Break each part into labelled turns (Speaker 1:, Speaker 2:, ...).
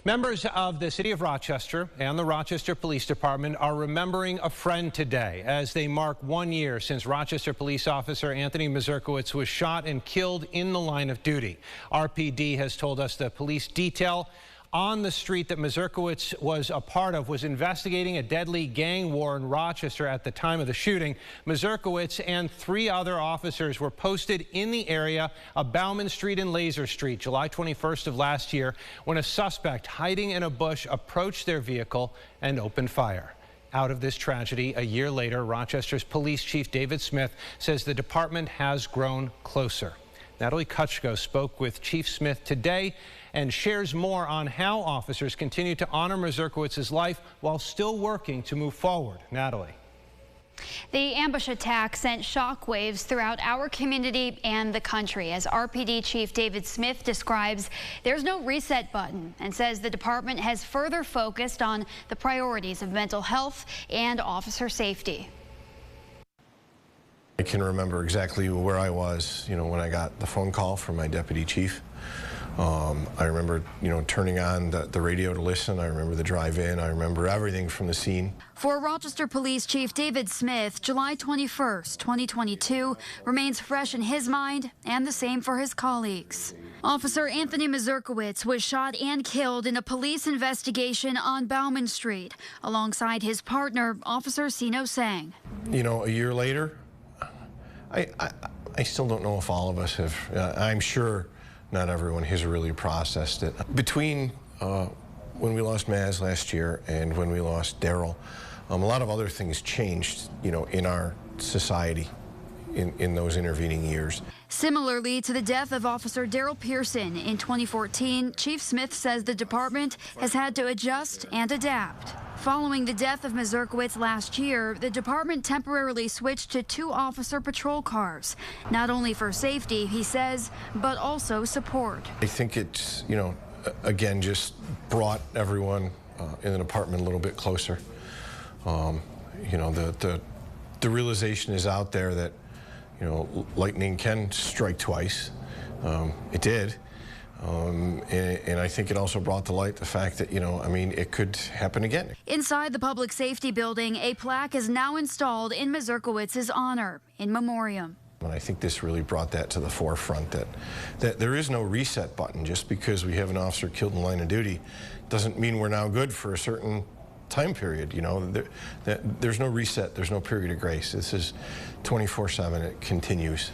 Speaker 1: Members of the City of Rochester and the Rochester Police Department are remembering a friend today as they mark 1 year since Rochester Police Officer Anthony Mazurkiewicz was shot and killed in the line of duty. RPD has told us the police detail on the street that Mazurkiewicz was a part of was investigating a deadly gang war in Rochester at the time of the shooting. Mazurkiewicz and 3 other officers were posted in the area of Bauman Street and Laser Street July 21st of last year when a suspect hiding in a bush approached their vehicle and opened fire. Out of this tragedy, a year later, Rochester's Police Chief David Smith says the department has grown closer. Natalie Kutchko spoke with Chief Smith today and shares more on how officers continue to honor Mazurkiewicz's life while still working to move forward. Natalie.
Speaker 2: The ambush attack sent shockwaves throughout our community and the country. As RPD Chief David Smith describes, there's no reset button and says the department has further focused on the priorities of mental health and officer safety.
Speaker 3: I can remember exactly where I was, when I got the phone call from my deputy chief. I remember, turning on the radio to listen. I remember the drive in. I remember everything from the scene.
Speaker 2: For Rochester Police Chief David Smith, July 21st, 2022 remains fresh in his mind and the same for his colleagues. Officer Anthony Mazurkiewicz was shot and killed in a police investigation on Bauman Street alongside his partner, Officer Sino Sang.
Speaker 3: A year later, I still don't know if all of us have. I'm sure not everyone has really processed it. Between when we lost Maz last year and when we lost Daryl, a lot of other things changed, in our society in those intervening years.
Speaker 2: Similarly to the death of Officer Daryl Pearson in 2014, Chief Smith says the department has had to adjust and adapt. Following the death of Mazurkiewicz last year, the department temporarily switched to 2 officer patrol cars, not only for safety, he says, but also support.
Speaker 3: I think it's, again, just brought everyone in the department a little bit closer. The realization is out there that, lightning can strike twice. It did. And I think it also brought to light the fact that, it could happen again.
Speaker 2: Inside the public safety building, a plaque is now installed in Mazurkiewicz's honor in memoriam.
Speaker 3: And I think this really brought that to the forefront, that there is no reset button. Just because we have an officer killed in the line of duty doesn't mean we're now good for a certain time period. There's no reset, there's no period of grace. This is 24/7, it continues.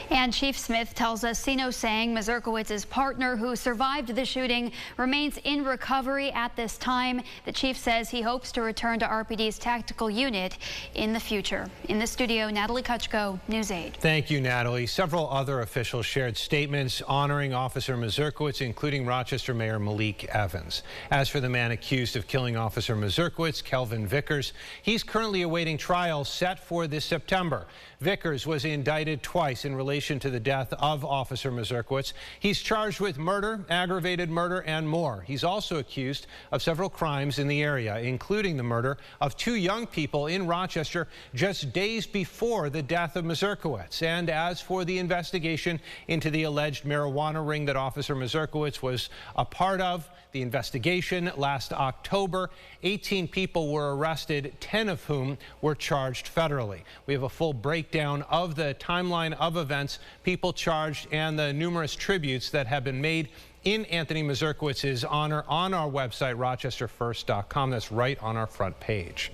Speaker 2: And Chief Smith tells us Sino Sang, Mazurkiewicz's partner who survived the shooting, remains in recovery at this time. The chief says he hopes to return to RPD's tactical unit in the future. In the studio, Natalie Kutchko, News 8.
Speaker 1: Thank you, Natalie. Several other officials shared statements honoring Officer Mazurkiewicz, including Rochester Mayor Malik Evans. As for the man accused of killing Officer Mazurkiewicz, Kelvin Vickers, he's currently awaiting trial set for this September. Vickers was indicted twice in relation to the death of Officer Mazurkiewicz. He's charged with murder, aggravated murder, and more. He's also accused of several crimes in the area, including the murder of 2 young people in Rochester just days before the death of Mazurkiewicz. And as for the investigation into the alleged marijuana ring that Officer Mazurkiewicz was a part of, the investigation last October, 18 people were arrested, 10 of whom were charged federally. We have a full breakdown of the timeline of events, people charged, and the numerous tributes that have been made in Anthony Mazurkiewicz's honor on our website, rochesterfirst.com. That's right on our front page.